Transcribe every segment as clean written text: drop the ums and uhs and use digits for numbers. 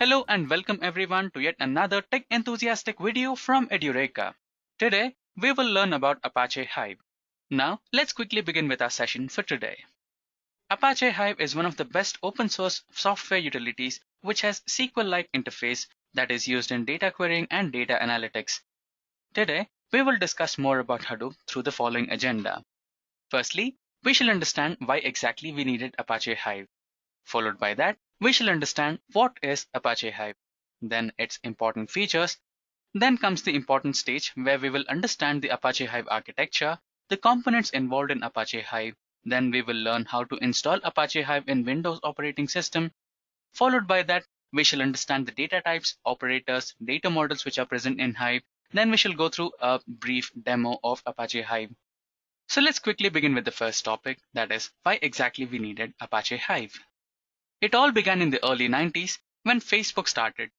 Hello and welcome everyone to yet another tech enthusiastic video from Edureka. Today, we will learn about Apache Hive. Now, let's quickly begin with our session for today. Apache Hive is one of the best open source software utilities which has SQL-like interface that is used in data querying and data analytics. Today, we will discuss more about Hadoop through the following agenda. Firstly, we shall understand why exactly we needed Apache Hive. Followed by that, we shall understand what is Apache Hive, then its important features. Then comes the important stage where we will understand the Apache Hive architecture, the components involved in Apache Hive. Then we will learn how to install Apache Hive in Windows operating system. Followed by that, we shall understand the data types, operators, data models which are present in Hive. Then we shall go through a brief demo of Apache Hive. So let's quickly begin with the first topic, that is why exactly we needed Apache Hive. It all began in the early 90s when Facebook started.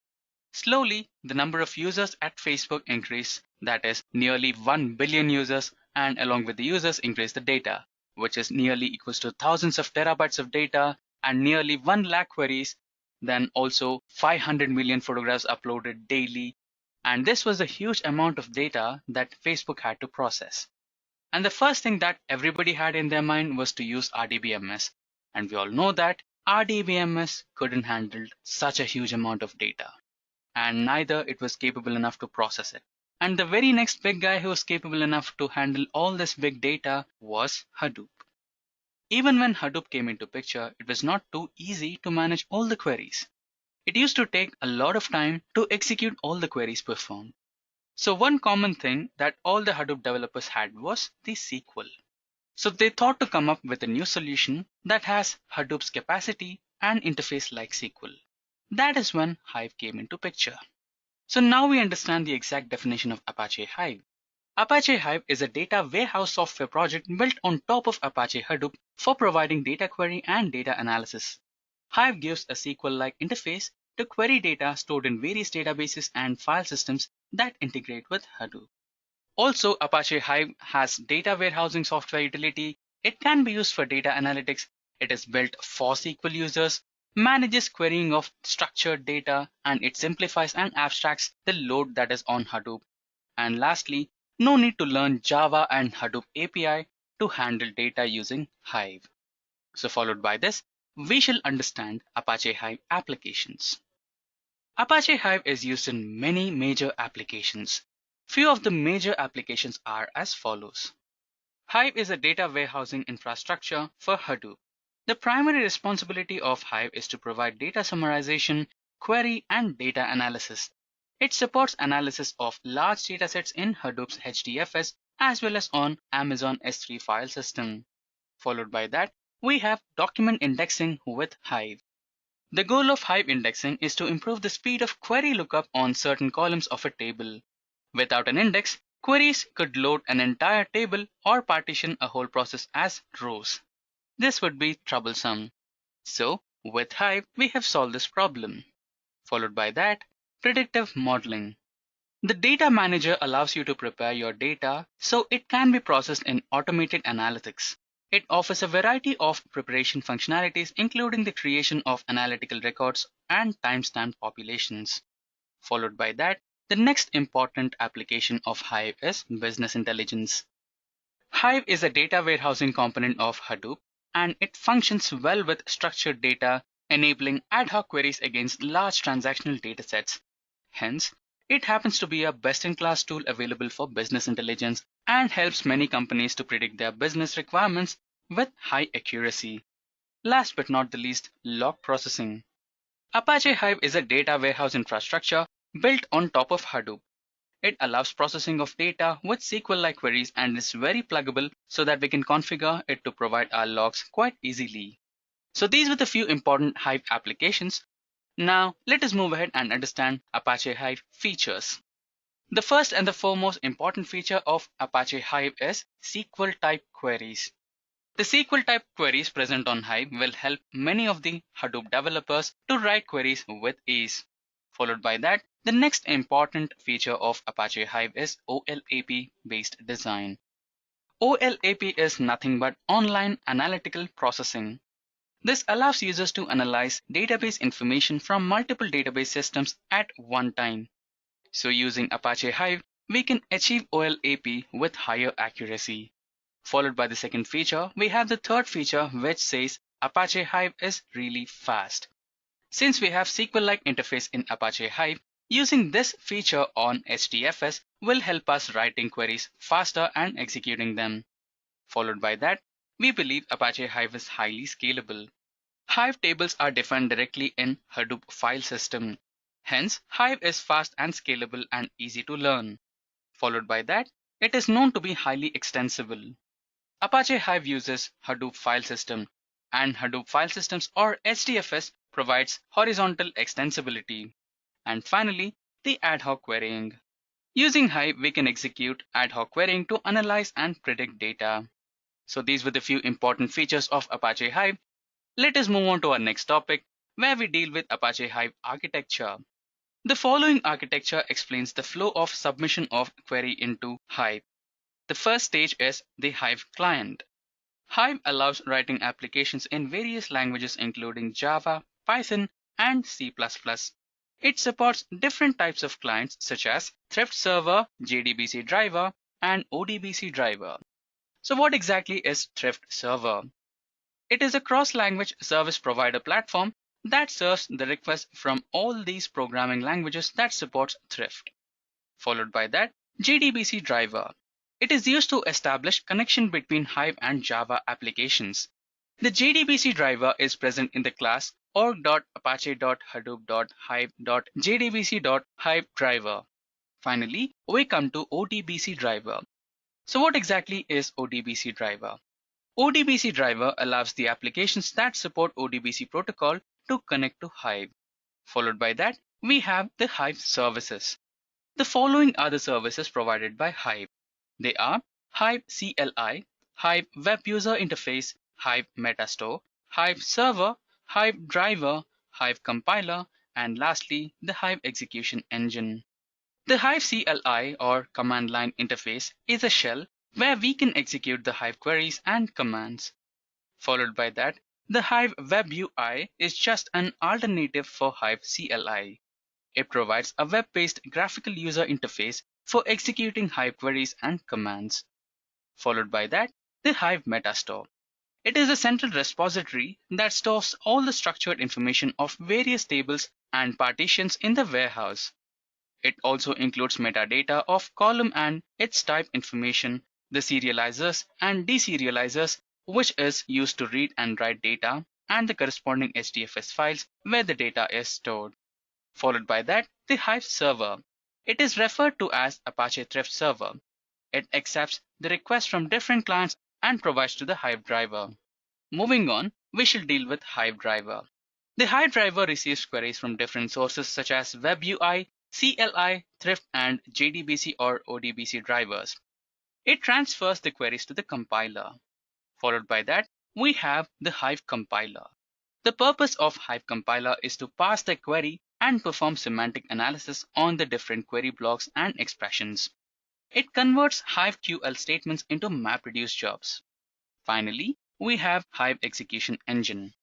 Slowly, the number of users at Facebook increased, that is, nearly 1 billion users, and along with the users increased the data, which is nearly equals to thousands of terabytes of data and nearly 1 lakh queries, then also 500 million photographs uploaded daily. And this was a huge amount of data that Facebook had to process. And the first thing that everybody had in their mind was to use RDBMS. And we all know that RDBMS couldn't handle such a huge amount of data, and neither it was capable enough to process it. And the very next big guy who was capable enough to handle all this big data was Hadoop. Even when Hadoop came into picture, it was not too easy to manage all the queries. It used to take a lot of time to execute all the queries performed. So one common thing that all the Hadoop developers had was the SQL. So they thought to come up with a new solution that has Hadoop's capacity and interface like SQL. That is when Hive came into picture. So now we understand the exact definition of Apache Hive. Apache Hive is a data warehouse software project built on top of Apache Hadoop for providing data query and data analysis. Hive gives a SQL-like interface to query data stored in various databases and file systems that integrate with Hadoop. Also, Apache Hive has data warehousing software utility. It can be used for data analytics. It is built for SQL users, manages querying of structured data, and it simplifies and abstracts the load that is on Hadoop. And lastly, no need to learn Java and Hadoop API to handle data using Hive. So followed by this, we shall understand Apache Hive applications. Apache Hive is used in many major applications. Few of the major applications are as follows. Hive is a data warehousing infrastructure for Hadoop. The primary responsibility of Hive is to provide data summarization, query, and data analysis. It supports analysis of large datasets in Hadoop's HDFS as well as on Amazon S3 file system. Followed by that, we have document indexing with Hive. The goal of Hive indexing is to improve the speed of query lookup on certain columns of a table. Without an index, queries could load an entire table or partition a whole process as rows. This would be troublesome. So, with Hive, we have solved this problem. Followed by that, predictive modeling. The data manager allows you to prepare your data so it can be processed in automated analytics. It offers a variety of preparation functionalities, including the creation of analytical records and timestamp populations. Followed by that, the next important application of Hive is business intelligence. Hive is a data warehousing component of Hadoop, and it functions well with structured data, enabling ad hoc queries against large transactional datasets. Hence, it happens to be a best-in-class tool available for business intelligence and helps many companies to predict their business requirements with high accuracy. Last but not the least, log processing. Apache Hive is a data warehouse infrastructure built on top of Hadoop. It allows processing of data with SQL-like queries and is very pluggable so that we can configure it to provide our logs quite easily. So these were the few important Hive applications. Now let us move ahead and understand Apache Hive features. The first and the foremost important feature of Apache Hive is SQL type queries. The SQL type queries present on Hive will help many of the Hadoop developers to write queries with ease. Followed by that, the next important feature of Apache Hive is OLAP based design. OLAP is nothing but online analytical processing. This allows users to analyze database information from multiple database systems at one time. So using Apache Hive, we can achieve OLAP with higher accuracy. Followed by the second feature, we have the third feature which says Apache Hive is really fast. Since we have SQL-like interface in Apache Hive, using this feature on HDFS will help us writing queries faster and executing them. Followed by that, we believe Apache Hive is highly scalable. Hive tables are defined directly in Hadoop file system. Hence, Hive is fast and scalable and easy to learn. Followed by that, it is known to be highly extensible. Apache Hive uses Hadoop file system, and Hadoop file systems or HDFS provides horizontal extensibility. And finally, the ad hoc querying. Using Hive, we can execute ad hoc querying to analyze and predict data. So these were the few important features of Apache Hive. Let us move on to our next topic, where we deal with Apache Hive architecture. The following architecture explains the flow of submission of query into Hive. The first stage is the Hive client. Hive allows writing applications in various languages including Java, Python, and C++. It supports different types of clients such as Thrift Server, JDBC Driver, and ODBC Driver. So what exactly is Thrift Server? It is a cross-language service provider platform that serves the requests from all these programming languages that supports Thrift. Followed by that, JDBC Driver. It is used to establish connection between Hive and Java applications. The JDBC driver is present in the class org.apache.hadoop.hive.jdbc.hive driver. Finally, we come to ODBC driver. So what exactly is ODBC driver? ODBC driver allows the applications that support ODBC protocol to connect to Hive. Followed by that, we have the Hive services. The following are the services provided by Hive. They are Hive CLI, Hive Web User Interface, Hive Metastore, Hive Server, Hive Driver, Hive Compiler, and lastly, the Hive Execution Engine. The Hive CLI or Command Line Interface is a shell where we can execute the Hive queries and commands. Followed by that, the Hive Web UI is just an alternative for Hive CLI. It provides a web-based graphical user interface for executing Hive queries and commands. Followed by that, the Hive Metastore. It is a central repository that stores all the structured information of various tables and partitions in the warehouse. It also includes metadata of column and its type information, the serializers and deserializers, which is used to read and write data, and the corresponding HDFS files where the data is stored. Followed by that, the Hive server. It is referred to as Apache Thrift Server. It accepts the requests from different clients and provides to the Hive driver. Moving on, we shall deal with Hive driver. The Hive driver receives queries from different sources such as Web UI, CLI, Thrift, and JDBC or ODBC drivers. It transfers the queries to the compiler. Followed by that, we have the Hive compiler. The purpose of Hive compiler is to parse the query and perform semantic analysis on the different query blocks and expressions. It converts Hive QL statements into MapReduce jobs. Finally, we have Hive Execution Engine.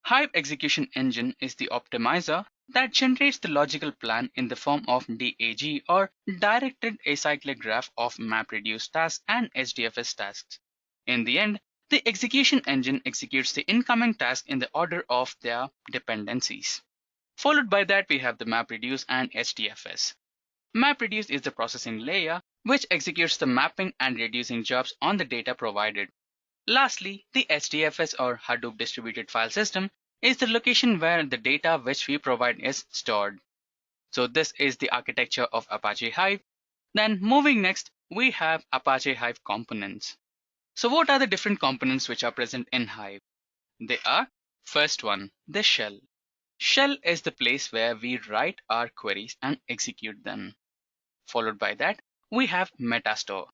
Hive Execution Engine is the optimizer that generates the logical plan in the form of DAG or directed acyclic graph of MapReduce tasks and HDFS tasks. In the end, the execution engine executes the incoming task in the order of their dependencies. Followed by that, we have the MapReduce and HDFS. MapReduce is the processing layer which executes the mapping and reducing jobs on the data provided. Lastly, the HDFS or Hadoop Distributed File System is the location where the data which we provide is stored. So this is the architecture of Apache Hive. Then moving next, we have Apache Hive components. So what are the different components which are present in Hive? They are, first one, the shell. Shell is the place where we write our queries and execute them. Followed by that, we have Metastore.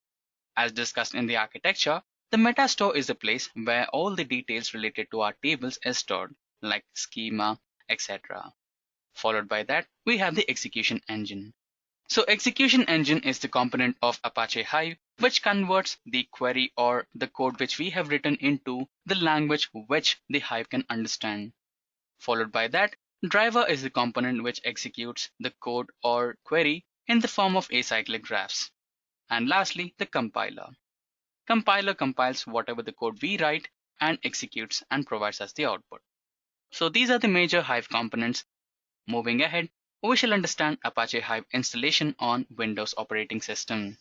As discussed in the architecture, the Metastore is a place where all the details related to our tables is stored, like schema, etc. Followed by that, we have the execution engine. So execution engine is the component of Apache Hive which converts the query or the code which we have written into the language which the Hive can understand. Followed by that, driver is the component which executes the code or query in the form of acyclic graphs. And lastly, the compiler. Compiler compiles whatever the code we write and executes and provides us the output. So these are the major Hive components. Moving ahead, we shall understand Apache Hive installation on Windows operating system.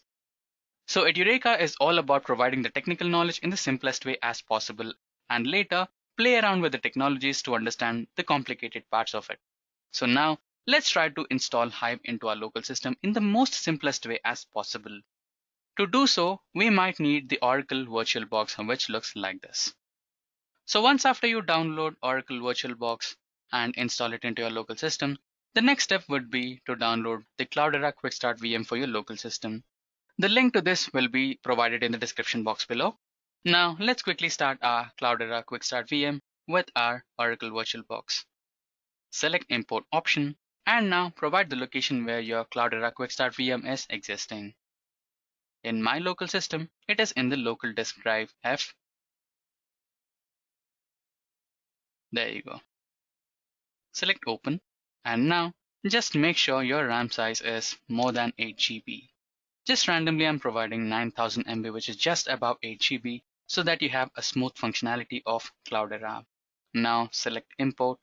So Edureka is all about providing the technical knowledge in the simplest way as possible and later play around with the technologies to understand the complicated parts of it. So now let's try to install Hive into our local system in the most simplest way as possible. To do so, we might need the Oracle VirtualBox which looks like this. So once after you download Oracle VirtualBox and install it into your local system, the next step would be to download the Cloudera Quick Start VM for your local system. The link to this will be provided in the description box below. Now let's quickly start our Cloudera Quick Start VM with our Oracle VirtualBox. Select Import option and now provide the location where your Cloudera Quick Start VM is existing. In my local system, it is in the local disk drive F. There you go. Select Open and now just make sure your RAM size is more than 8 GB. Just randomly I'm providing 9000 MB which is just above 8 GB so that you have a smooth functionality of Cloudera. Now select Import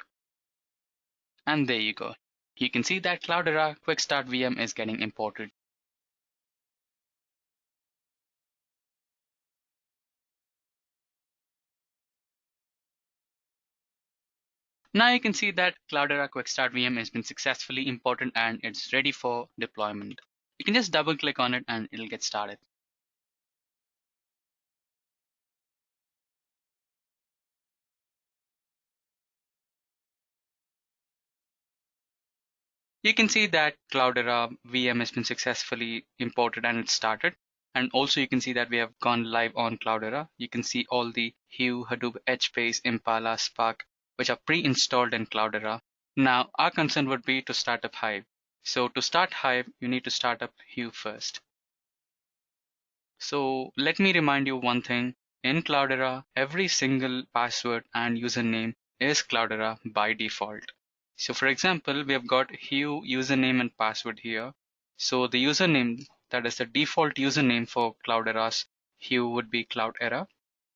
and there you go. You can see that Cloudera Quick Start VM is getting imported. Now you can see that Cloudera Quick Start VM has been successfully imported and it's ready for deployment. You can just double click on it and it'll get started. You can see that Cloudera VM has been successfully imported and it started. And also you can see that we have gone live on Cloudera. You can see all the Hive, Hadoop, HBase, Impala, Spark, which are pre-installed in Cloudera. Now our concern would be to start up Hive. So to start Hive, you need to start up Hive first. So let me remind you one thing. In Cloudera, every single password and username is Cloudera by default. So for example, we have got Hive username and password here. So the username, that is the default username for Cloudera's Hive would be Cloudera.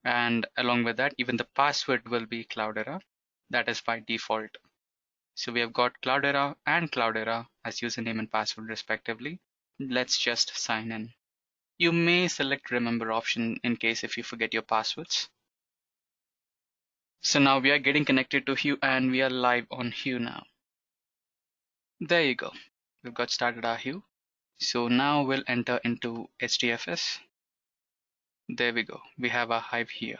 And along with that, even the password will be Cloudera. That is by default. So we have got Cloudera and Cloudera as username and password respectively. Let's just sign in. You may select remember option in case if you forget your passwords. So now we are getting connected to Hive and we are live on Hive now. There you go. We've got started our Hive. So now we'll enter into HDFS. There we go. We have our Hive here.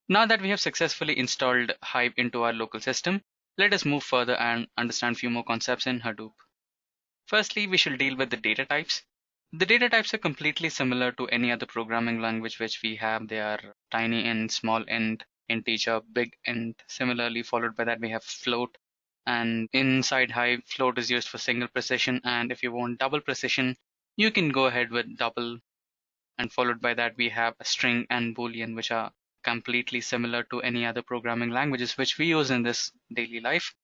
Now that we have successfully installed Hive into our local system, let us move further and understand a few more concepts in Hadoop. Firstly, we shall deal with the data types. The data types are completely similar to any other programming language which we have. They are tiny int, small int, integer, big int. Similarly, followed by that we have float. And inside Hive, float is used for single precision. And if you want double precision, you can go ahead with double. And followed by that we have a string and boolean, which are completely similar to any other programming languages which we use in this daily life.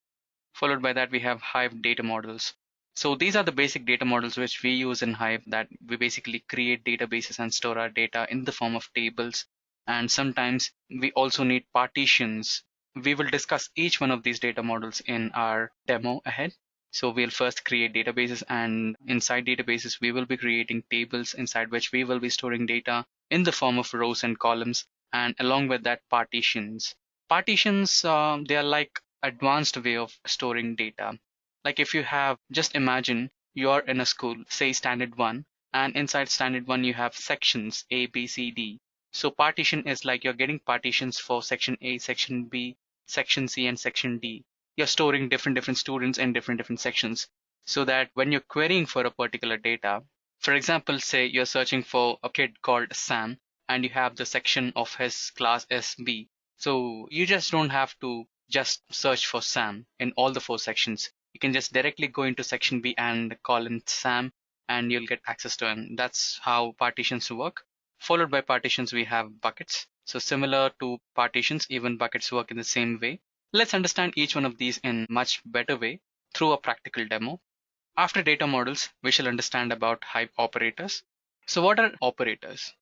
Followed by that we have Hive data models. So these are the basic data models which we use in Hive, that we basically create databases and store our data in the form of tables. And sometimes we also need partitions. We will discuss each one of these data models in our demo ahead. So we'll first create databases, and inside databases we will be creating tables inside which we will be storing data in the form of rows and columns, and along with that partitions. Partitions, they are like advanced way of storing data. Like if you have, just imagine you're in a school, say standard 1, and inside standard 1 you have sections A, B, C, D. So partition is like you're getting partitions for section A, section B, section C, and section D. You're storing different students in different sections, so that when you're querying for a particular data, for example, say you're searching for a kid called Sam and you have the section of his class as B. So you just don't have to just search for Sam in all the 4 sections. You can just directly go into section B and call in Sam, and you'll get access to it. That's how partitions work. Followed by partitions, we have buckets. So similar to partitions, even buckets work in the same way. Let's understand each one of these in much better way through a practical demo. After data models, we shall understand about Hive operators. So what are operators?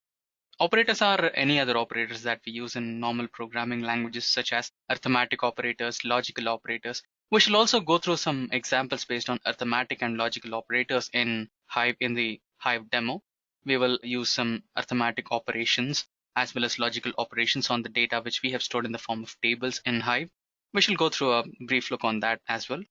Operators are any other operators that we use in normal programming languages, such as arithmetic operators, logical operators. We shall also go through some examples based on arithmetic and logical operators in Hive in the Hive demo. We will use some arithmetic operations as well as logical operations on the data which we have stored in the form of tables in Hive. We shall go through a brief look on that as well.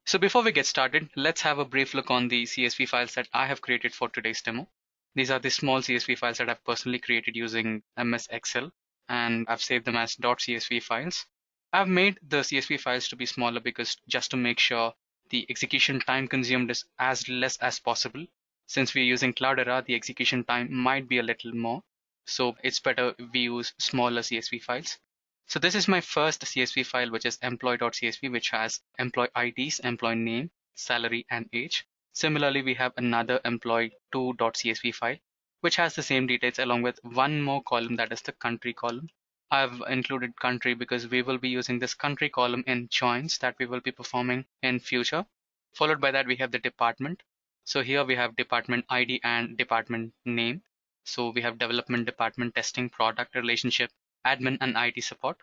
So before we get started, let's have a brief look on the CSV files that I have created for today's demo. These are the small CSV files that I've personally created using MS Excel, and I've saved them as .csv files. I've made the CSV files to be smaller because just to make sure the execution time consumed is as less as possible. Since we're using Cloudera, the execution time might be a little more. So it's better we use smaller CSV files. So this is my first CSV file, which is employee.csv, which has employee IDs, employee name, salary, and age. Similarly, we have another employee2.csv file, which has the same details along with one more column, that is the country column. I've included country because we will be using this country column in joins that we will be performing in future. Followed by that, we have the department. So here we have department ID and department name. So we have development department, testing, product, relationship, admin, and IT support.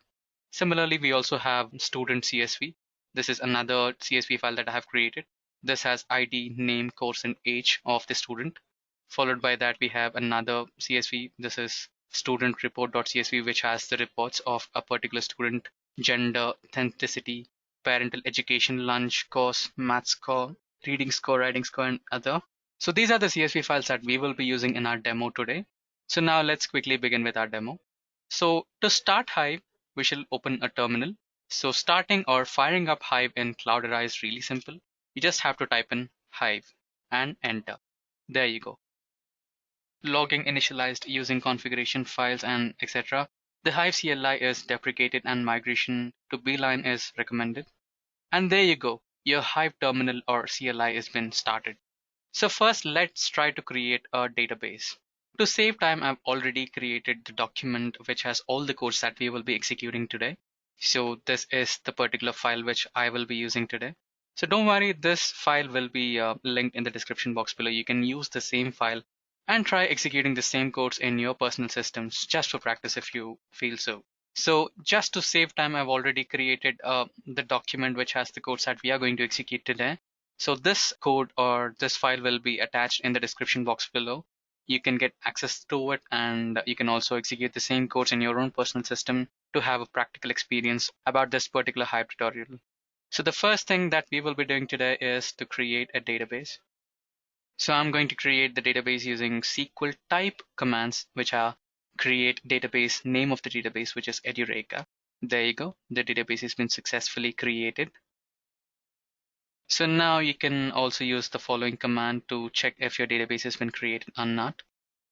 Similarly, we also have student CSV. This is another CSV file that I have created. This has ID, name, course, and age of the student. Followed by that, we have another CSV. This is student report.csv, which has the reports of a particular student, gender, ethnicity, parental education, lunch, course, math score, reading score, writing score, and other. So these are the CSV files that we will be using in our demo today. So now let's quickly begin with our demo. So to start Hive, we shall open a terminal. So starting or firing up Hive in Cloudera is really simple. You just have to type in Hive and enter. There you go. Logging initialized using configuration files and etc. The Hive CLI is deprecated and migration to Beeline is recommended. And there you go. Your Hive terminal or CLI has been started. So first, let's try to create a database. To save time, I've already created the document which has all the codes that we will be executing today. So this is the particular file which I will be using today. So don't worry, this file will be linked in the description box below. You can use the same file and try executing the same codes in your personal systems just for practice if you feel so. So just to save time, I've already created the document which has the codes that we are going to execute today. So this code or this file will be attached in the description box below. You can get access to it, and you can also execute the same codes in your own personal system to have a practical experience about this particular Hive tutorial. So the first thing that we will be doing today is to create a database. So I'm going to create the database using SQL type commands, which are create database, name of the database, which is Edureka. There you go. The database has been successfully created. So now you can also use the following command to check if your database has been created or not.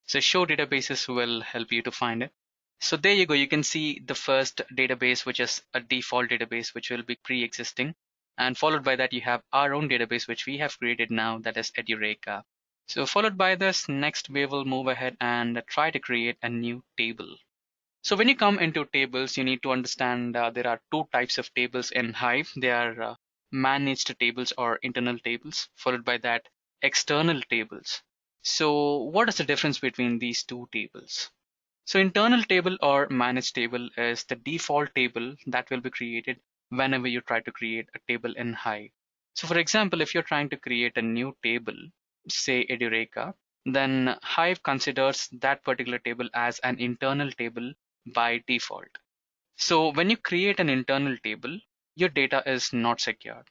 So show databases will help you to find it. So there you go. You can see the first database, which is a default database, which will be pre-existing. And followed by that, you have our own database, which we have created now, that is Edureka. So followed by this, next we will move ahead and try to create a new table. So when you come into tables, you need to understand there are two types of tables in Hive. They are managed tables or internal tables, followed by that external tables. So what is the difference between these two tables? So internal table or managed table is the default table that will be created whenever you try to create a table in Hive. So for example, if you're trying to create a new table, say Edureka, then Hive considers that particular table as an internal table by default. So when you create an internal table, your data is not secured.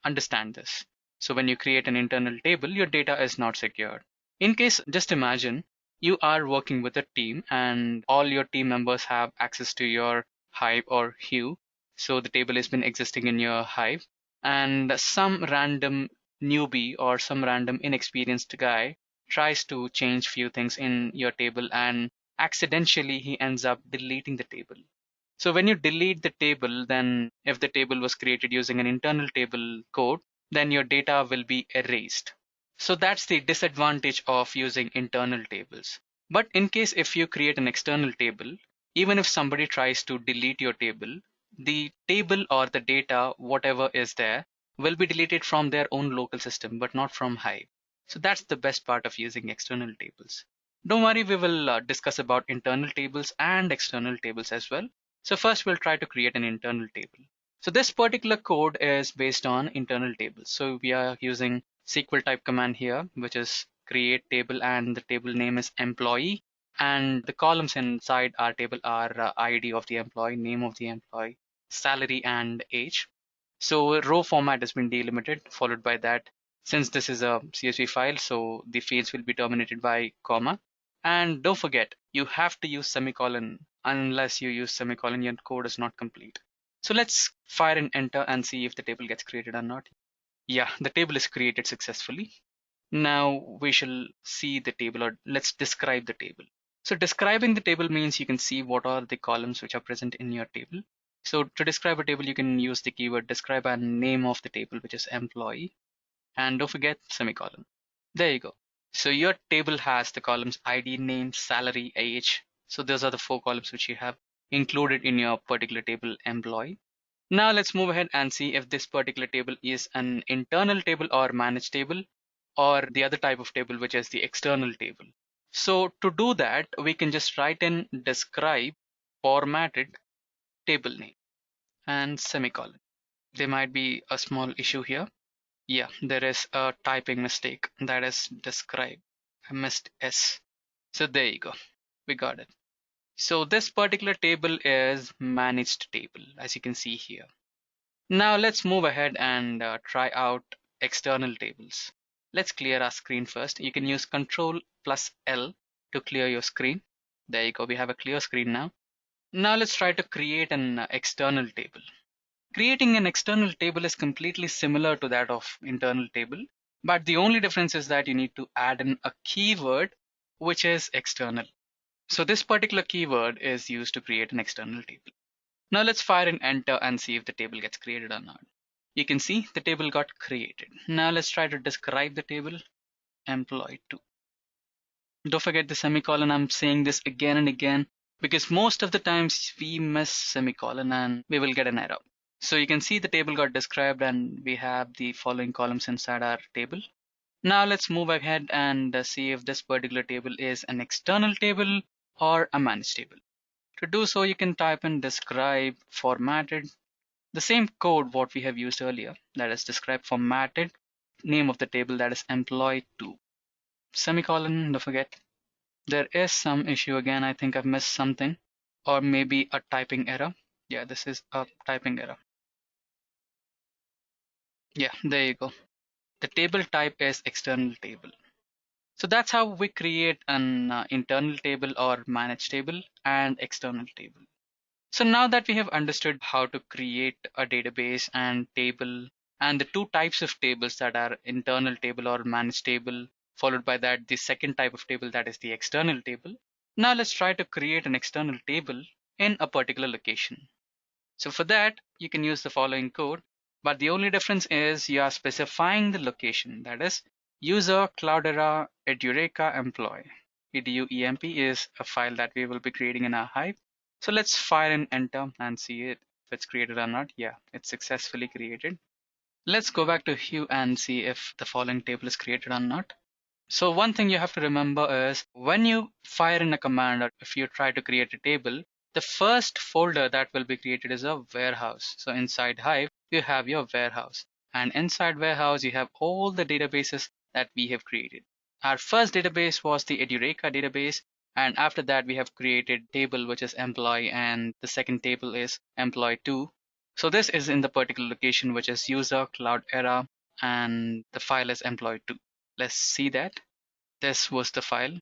Understand this. So when you create an internal table, your data is not secured. In case, just imagine you are working with a team and all your team members have access to your Hive or Hue. So the table has been existing in your Hive, and some random newbie or some random inexperienced guy tries to change few things in your table, and accidentally he ends up deleting the table. So when you delete the table, then if the table was created using an internal table code, then your data will be erased. So that's the disadvantage of using internal tables. But in case if you create an external table, even if somebody tries to delete your table, the table or the data, whatever is there, will be deleted from their own local system, but not from Hive. So that's the best part of using external tables. Don't worry, we will discuss about internal tables and external tables as well. So first we'll try to create an internal table. So this particular code is based on internal tables. So we are using SQL type command here, which is create table, and the table name is employee. And the columns inside our table are ID of the employee, name of the employee, salary, and age. So row format has been delimited, followed by that. Since this is a CSV file, so the fields will be terminated by comma. And don't forget, you have to use semicolon. Unless you use semicolon, your code is not complete. So let's fire and enter and see if the table gets created or not. Yeah, the table is created successfully. Now we shall see the table, or let's describe the table. So describing the table means you can see what are the columns which are present in your table. So to describe a table, you can use the keyword describe and name of the table, which is employee. And don't forget semicolon. There you go. So your table has the columns ID, name, salary, age. So those are the 4 columns which you have included in your particular table employee. Now let's move ahead and see if this particular table is an internal table or managed table, or the other type of table, which is the external table. So to do that, we can just write in describe formatted table name and semicolon. There might be a small issue here. Yeah, there is a typing mistake. That is describe. I missed S. So there you go. We got it. So this particular table is managed table, as you can see here. Now let's move ahead and try out external tables. Let's clear our screen first. You can use Control plus L to clear your screen. There you go. We have a clear screen now. Now let's try to create an external table. Creating an external table is completely similar to that of internal table, but the only difference is that you need to add in a keyword which is external. So this particular keyword is used to create an external table. Now let's fire and enter and see if the table gets created or not. You can see the table got created. Now let's try to describe the table employee 2. Don't forget the semicolon. I'm saying this again and again because most of the times we miss semicolon and we will get an error. So you can see the table got described and we have the following columns inside our table. Now let's move ahead and see if this particular table is an external table or a managed table. To do so, you can type in describe formatted, the same code what we have used earlier, that is describe formatted, name of the table, that is employee 2, semicolon. Don't forget, there is some issue again. I think I've missed something, or maybe a typing error. Yeah, this is a typing error. Yeah, there you go. The table type is external table. So that's how we create an internal table or managed table and external table. So now that we have understood how to create a database and table, and the 2 types of tables, that are internal table or managed table, followed by that the second type of table, that is the external table. Now let's try to create an external table in a particular location. So for that, you can use the following code, but the only difference is you are specifying the location, that is user Cloudera Edureka employee. EDUEMP is a file that we will be creating in our Hive. So let's fire and enter and see it if it's created or not. Yeah, it's successfully created. Let's go back to Hue and see if the following table is created or not. So one thing you have to remember is when you fire in a command, or if you try to create a table, the first folder that will be created is a warehouse. So inside Hive, you have your warehouse, and inside warehouse, you have all the databases that we have created. Our first database was the Edureka database, and after that, we have created table which is employee, and the second table is employee 2. So this is in the particular location, which is user Cloudera, and the file is employee 2. Let's see that. This was the file.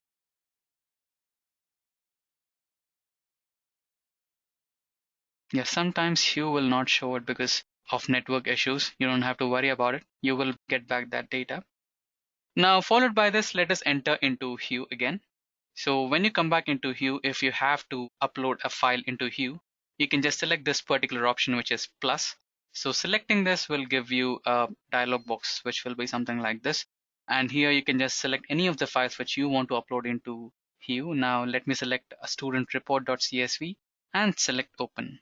Yeah, sometimes you will not show it because of network issues. You don't have to worry about it. You will get back that data. Now, followed by this, let us enter into Hue again. So when you come back into Hue, if you have to upload a file into Hue, you can just select this particular option, which is plus. So selecting this will give you a dialog box, which will be something like this. And here you can just select any of the files which you want to upload into Hue. Now let me select a student report.csv and select open.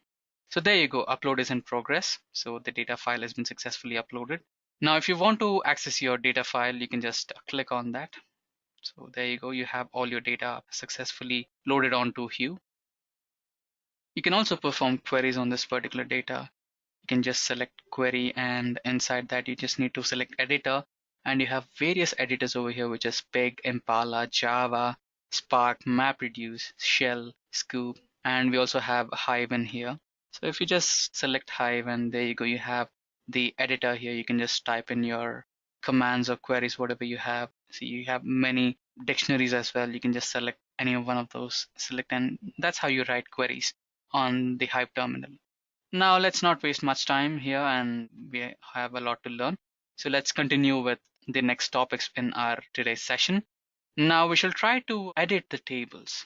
So there you go, upload is in progress. So the data file has been successfully uploaded. Now if you want to access your data file, you can just click on that. So there you go, you have all your data successfully loaded onto Hue. You can also perform queries on this particular data. You can just select query, and inside that you just need to select editor, and you have various editors over here, which is Pig, Impala, Java, Spark, MapReduce, Shell, Scoop, and we also have Hive in here. So if you just select Hive, and there you go, you have the editor here. You can just type in your commands or queries, whatever you have. So you have many dictionaries as well. You can just select any one of those, select, and that's how you write queries on the Hive terminal. Now let's not waste much time here, and we have a lot to learn. So let's continue with the next topics in our today's session. Now we shall try to edit the tables.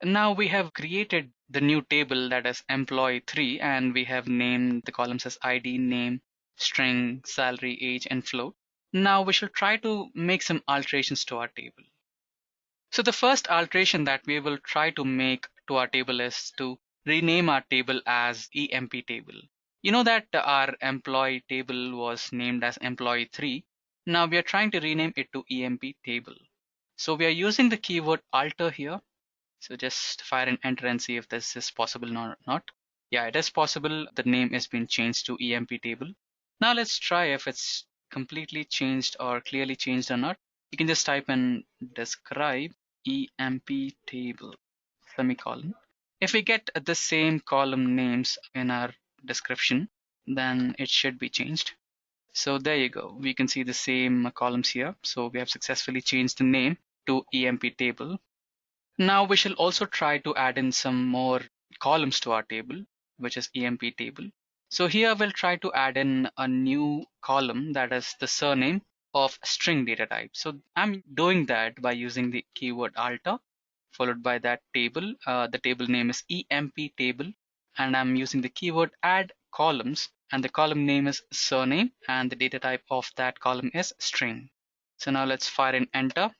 Now we have created the new table, that is employee 3, and we have named the columns as ID, name, string, salary, age, and float. Now we shall try to make some alterations to our table. So the first alteration that we will try to make to our table is to rename our table as EMP table. You know that our employee table was named as employee 3. Now we are trying to rename it to EMP table. So we are using the keyword alter here. So just fire an enter and see if this is possible or not. Yeah, it is possible. The name has been changed to EMP table. Now let's try if it's completely changed or clearly changed or not. You can just type in describe EMP table semicolon. If we get the same column names in our description, then it should be changed. So there you go. We can see the same columns here. So we have successfully changed the name to EMP table. Now we shall also try to add in some more columns to our table, which is EMP table. So here we'll try to add in a new column, that is the surname of string data type. So I'm doing that by using the keyword alter followed by that table. The table name is EMP table, and I'm using the keyword add columns, and the column name is surname, and the data type of that column is string. So now let's fire an enter.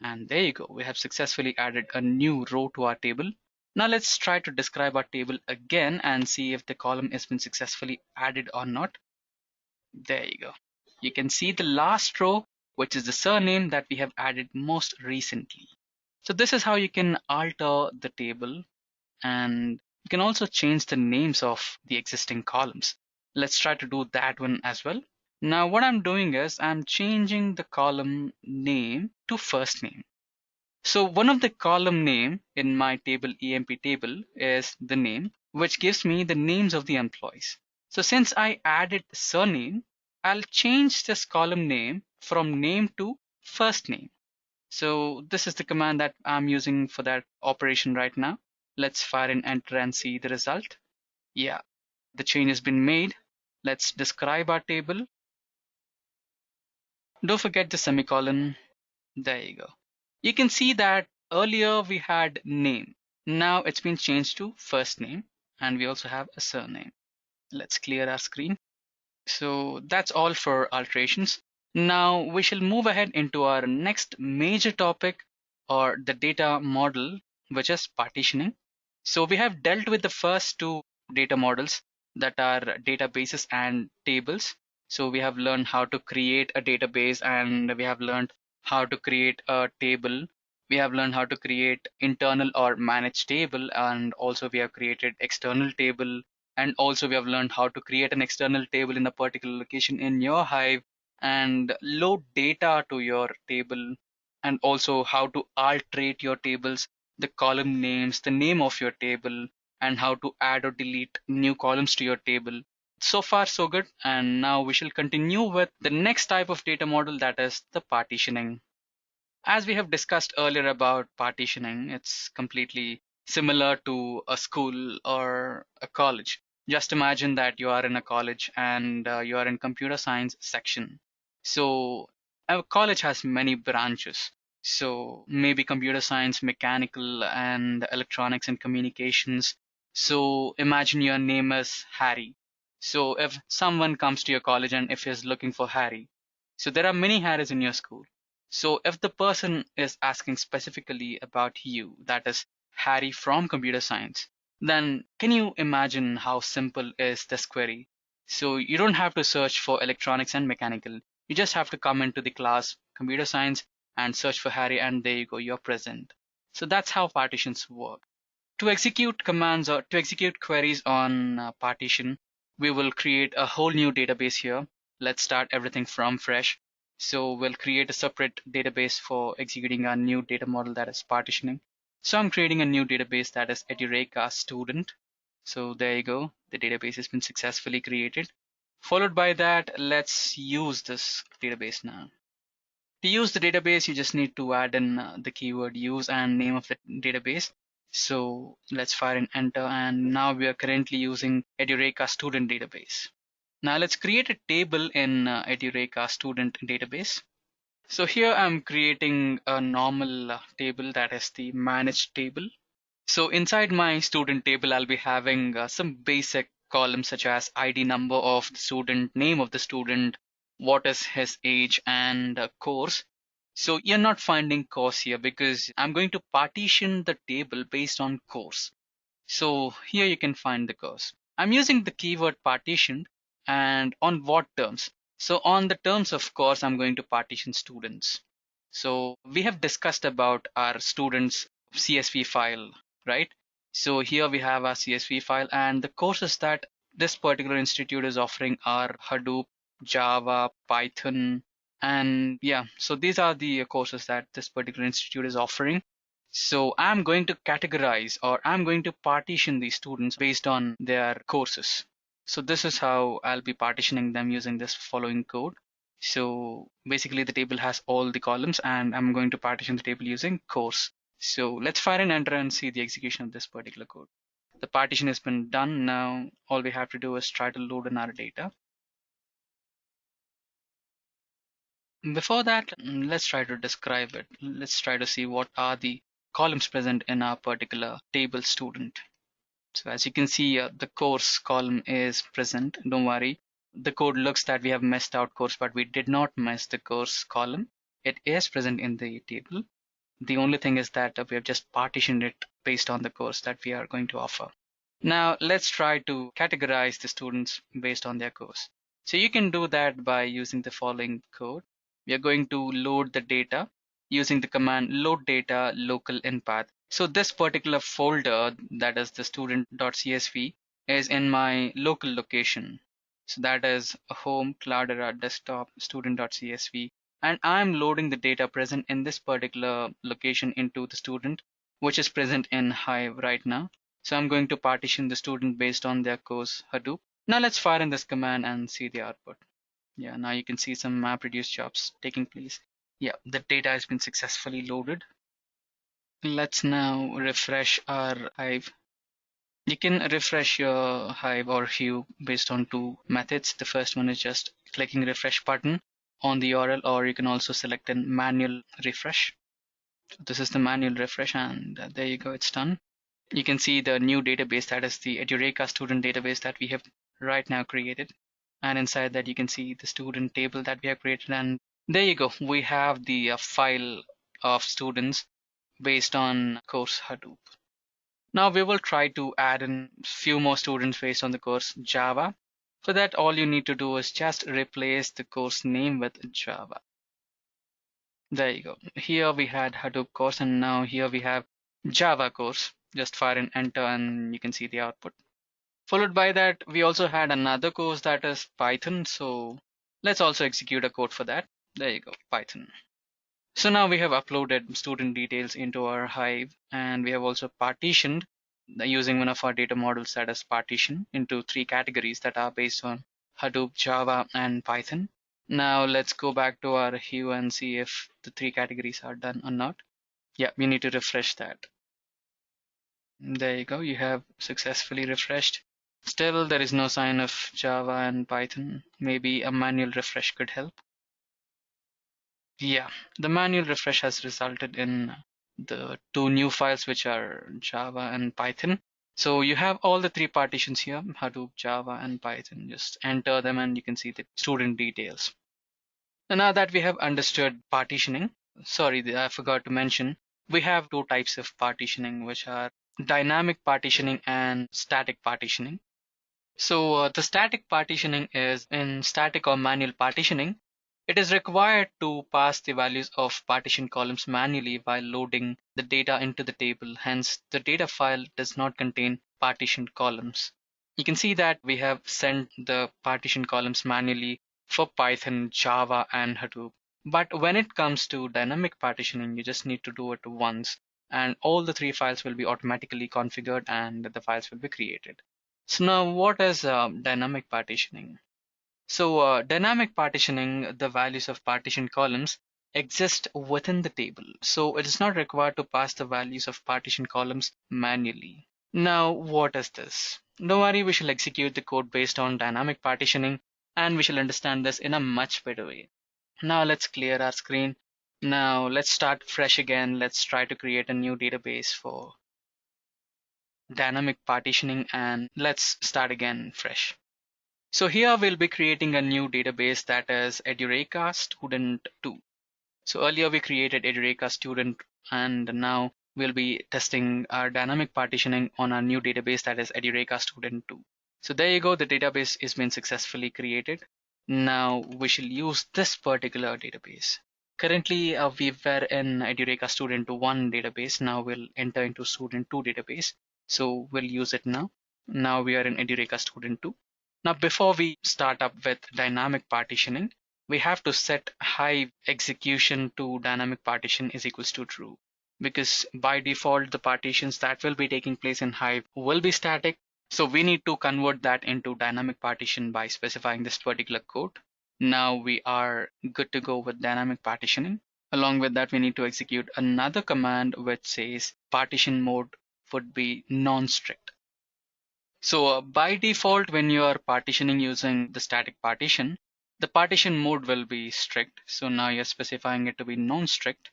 And there you go, we have successfully added a new row to our table. Now let's try to describe our table again and see if the column has been successfully added or not. There you go. You can see the last row, which is the surname that we have added most recently. So this is how you can alter the table, and you can also change the names of the existing columns. Let's try to do that one as well. Now what I'm doing is I'm changing the column name to first name. So one of the column name in my table EMP table is the name, which gives me the names of the employees. So since I added surname, I'll change this column name from name to first name. So this is the command that I'm using for that operation right now. Let's fire an enter and see the result. Yeah, the change has been made. Let's describe our table. Don't forget the semicolon. There you go. You can see that earlier we had name. Now it's been changed to first name, and we also have a surname. Let's clear our screen. So that's all for alterations. Now we shall move ahead into our next major topic, or the data model, which is partitioning. So we have dealt with the first two data models, that are databases and tables. So we have learned how to create a database, and we have learned how to create a table. We have learned how to create internal or managed table, and also we have created external table, and also we have learned how to create an external table in a particular location in your Hive and load data to your table, and also how to alterate your tables, the column names, the name of your table, and how to add or delete new columns to your table. So far so good, and now we shall continue with the next type of data model, that is the partitioning. As we have discussed earlier about partitioning, it's completely similar to a school or a college. Just imagine that you are in a college, and you are in computer science section. So a college has many branches. So maybe computer science, mechanical, and electronics and communications. So imagine your name is Harry. So if someone comes to your college and if he's looking for Harry, so there are many Harrys in your school. So if the person is asking specifically about you, that is Harry from computer science, then can you imagine how simple is this query? So you don't have to search for electronics and mechanical. You just have to come into the class computer science and search for Harry, and there you go, you're present. So that's how partitions work. To execute commands or to execute queries on partition, we will create a whole new database here. Let's start everything from fresh. So we'll create a separate database for executing our new data model, that is partitioning. So I'm creating a new database, that is Edureka student. So there you go. The database has been successfully created. Followed by that, let's use this database now. To use the database, you just need to add in the keyword use and name of the database. So let's fire an enter, and now we are currently using Edureka student database. Now let's create a table in Edureka student database. So here I'm creating a normal table, that is the managed table. So inside my student table, I'll be having some basic columns such as ID number of the student, name of the student, what is his age, and course. So you're not finding course here because I'm going to partition the table based on course. So here you can find the course. I'm using the keyword partition, and on what terms? So on the terms of course, I'm going to partition students. So we have discussed about our students CSV file, right? So here we have our CSV file, and the courses that this particular institute is offering are Hadoop, Java, Python, and yeah, so these are the courses that this particular institute is offering. So I'm going to categorize, or I'm going to partition these students based on their courses. So this is how I'll be partitioning them using this following code. So basically the table has all the columns, and I'm going to partition the table using course. So let's fire an enter and see the execution of this particular code. The partition has been done. Now all we have to do is try to load in our data. Before that, let's try to describe it. Let's try to see what are the columns present in our particular table student. So as you can see, the course column is present. Don't worry. The code looks that we have messed out course, but we did not mess the course column. It is present in the table. The only thing is that we have just partitioned it based on the course that we are going to offer. Now let's try to categorize the students based on their course. So you can do that by using the following code. We are going to load the data using the command load data local in path. So this particular folder, that is the student.csv, is in my local location. So that is home, Cloudera, desktop, student.csv. And I'm loading the data present in this particular location into the student, which is present in Hive right now. So I'm going to partition the student based on their course Hadoop. Now let's fire in this command and see the output. Yeah, now you can see some map reduce jobs taking place. Yeah, the data has been successfully loaded. Let's now refresh our Hive. You can refresh your Hive or Hue based on two methods. The first one is just clicking refresh button on the URL, or you can also select a manual refresh. So this is the manual refresh, and there you go, it's done. You can see the new database, that is the Edureka student database that we have right now created. And inside that you can see the student table that we have created, and there you go, we have the file of students based on course Hadoop. Now we will try to add in few more students based on the course Java. For that, all you need to do is just replace the course name with Java. There you go. Here we had Hadoop course, and now here we have Java course. Just fire and enter and you can see the output. Followed by that, we also had another course, that is Python. So let's also execute a code for that. There you go, Python. So now we have uploaded student details into our Hive, and we have also partitioned using one of our data models, that is partition, into three categories that are based on Hadoop, Java, and Python. Now let's go back to our Hue and see if the three categories are done or not. Yeah, we need to refresh that. There you go, you have successfully refreshed. Still, there is no sign of Java and Python. Maybe a manual refresh could help. Yeah, the manual refresh has resulted in the two new files, which are Java and Python. So you have all the three partitions here, Hadoop, Java, and Python. Just enter them and you can see the student details. And now that we have understood partitioning, sorry, I forgot to mention, we have two types of partitioning, which are dynamic partitioning and static partitioning. So the static partitioning is in static or manual partitioning. It is required to pass the values of partition columns manually while loading the data into the table. Hence, the data file does not contain partition columns. You can see that we have sent the partition columns manually for Python, Java, and Hadoop. But when it comes to dynamic partitioning, you just need to do it once, and all the three files will be automatically configured and the files will be created. So now what is dynamic partitioning? So dynamic partitioning, the values of partition columns exist within the table. So it is not required to pass the values of partition columns manually. Now what is this? Don't worry, we shall execute the code based on dynamic partitioning and we shall understand this in a much better way. Now let's clear our screen. Now let's start fresh again. Let's try to create a new database for dynamic partitioning and let's start again fresh. So here we'll be creating a new database that is Edureka Student 2. So earlier we created Edureka Student and now we'll be testing our dynamic partitioning on our new database that is Edureka Student 2. So there you go, the database is been successfully created. Now we shall use this particular database. Currently we were in Edureka Student 1 database. Now we'll enter into Student 2 database. So we'll use it now. Now we are in Edureka Student 2. Now before we start up with dynamic partitioning, we have to set Hive execution to dynamic partition is equals to true. Because by default, the partitions that will be taking place in Hive will be static. So we need to convert that into dynamic partition by specifying this particular code. Now we are good to go with dynamic partitioning. Along with that, we need to execute another command which says partition mode would be non-strict. So by default, when you are partitioning using the static partition, the partition mode will be strict. So now you're specifying it to be non-strict.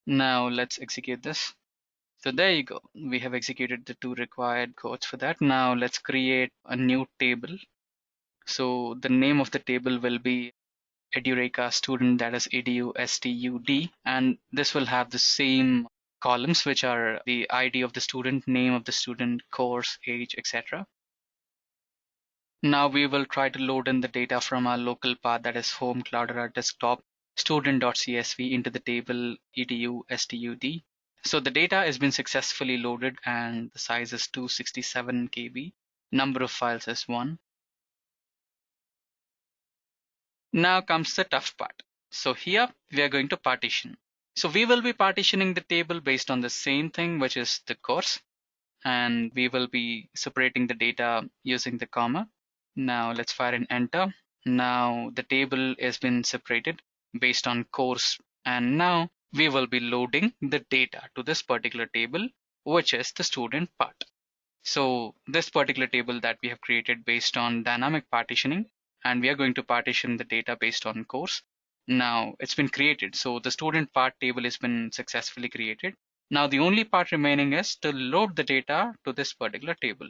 Now let's execute this. So there you go. We have executed the two required codes for that. Now let's create a new table. So the name of the table will be Edureka student, that is EDU-STUD, and this will have the same columns, which are the ID of the student, name of the student, course, age, etc. Now we will try to load in the data from our local path, that is home, cloud, or our desktop, student.csv into the table edu-stud. So the data has been successfully loaded and the size is 267 KB. Number of files is 1. Now comes the tough part. So here we are going to partition. So we will be partitioning the table based on the same thing, which is the course, and we will be separating the data using the comma. Now let's fire an enter. Now the table has been separated based on course, and now we will be loading the data to this particular table, which is the student part. So this particular table that we have created based on dynamic partitioning, and we are going to partition the data based on course. Now it's been created. So the student part table has been successfully created. Now the only part remaining is to load the data to this particular table.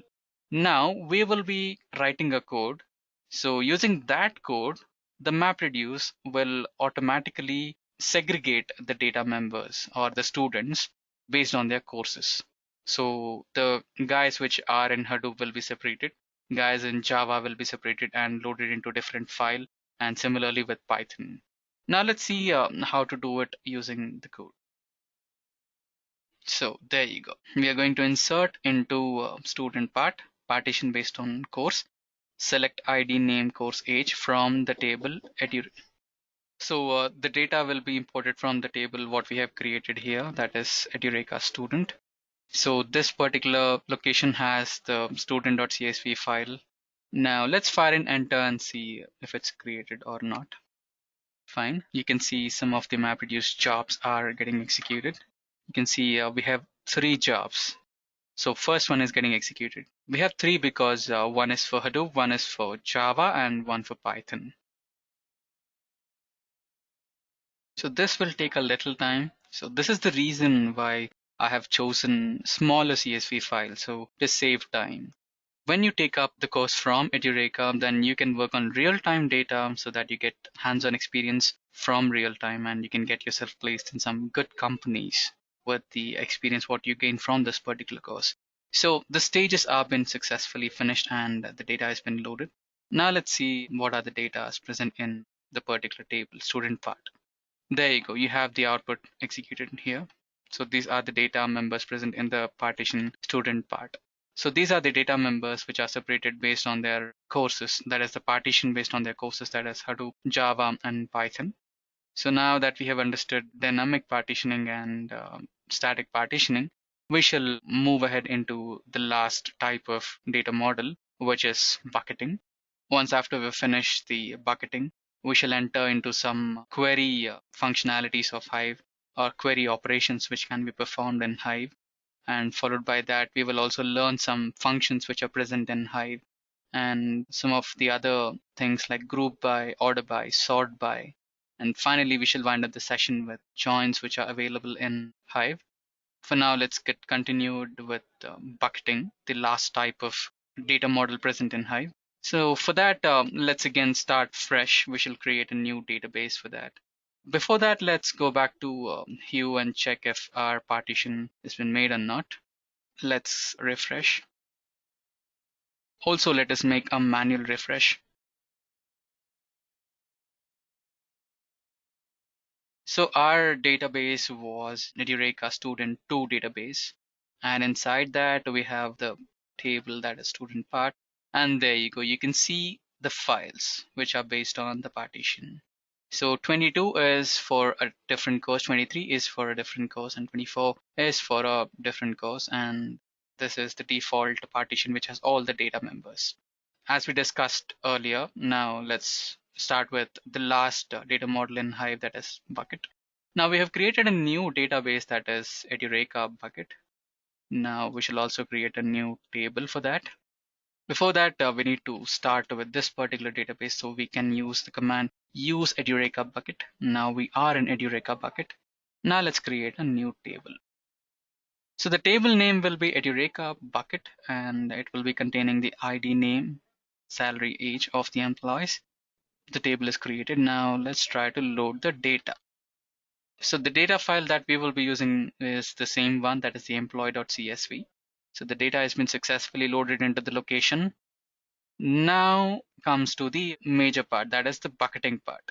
Now we will be writing a code. So using that code, the MapReduce will automatically segregate the data members or the students based on their courses. So the guys which are in Hadoop will be separated, guys in Java will be separated and loaded into different file, and similarly with Python. Now let's see how to do it using the code. So there you go. We are going to insert into student part, partition based on course, select ID, name, course, age from the table So the data will be imported from the table what we have created here, that is Edureka student. So this particular location has the student.csv file. Now let's fire in enter and see if it's created or not. Fine. You can see some of the MapReduce jobs are getting executed. You can see we have 3 jobs. So first one is getting executed. We have 3 because one is for Hadoop, one is for Java, and one for Python. So this will take a little time. So this is the reason why I have chosen smaller CSV files, so to save time. When you take up the course from Edureka, then you can work on real-time data so that you get hands-on experience from real-time and you can get yourself placed in some good companies with the experience what you gain from this particular course. So the stages have been successfully finished and the data has been loaded. Now let's see what are the data present in the particular table, student part. There you go. You have the output executed here. So these are the data members present in the partition student part. So these are the data members which are separated based on their courses. That is the partition based on their courses. That is Hadoop, Java, and Python. So now that we have understood dynamic partitioning and static partitioning, we shall move ahead into the last type of data model, which is bucketing. Once after we finish the bucketing, we shall enter into some query functionalities of Hive or query operations which can be performed in Hive. And followed by that, we will also learn some functions which are present in Hive and some of the other things like group by, order by, sort by. And finally, we shall wind up the session with joins which are available in Hive. For now, let's get continued with bucketing, the last type of data model present in Hive. So for that, let's again start fresh. We shall create a new database for that. Before that, let's go back to Hue and check if our partition has been made or not. Let's refresh. Also, let us make a manual refresh. So our database was Edureka student 2 database. And inside that, we have the table that is student part. And there you go. You can see the files which are based on the partition. So 22 is for a different course, 23 is for a different course, and 24 is for a different course. And this is the default partition which has all the data members. As we discussed earlier, now let's start with the last data model in Hive, that is bucket. Now we have created a new database that is Edureka bucket. Now we shall also create a new table for that. Before that, we need to start with this particular database so we can use the command use Edureka bucket. Now we are in Edureka bucket. Now let's create a new table. So the table name will be Edureka bucket and it will be containing the ID name, salary, age of the employees. The table is created. Now let's try to load the data. So the data file that we will be using is the same one, that is the employee.csv. So the data has been successfully loaded into the location. Now comes to the major part, that is the bucketing part.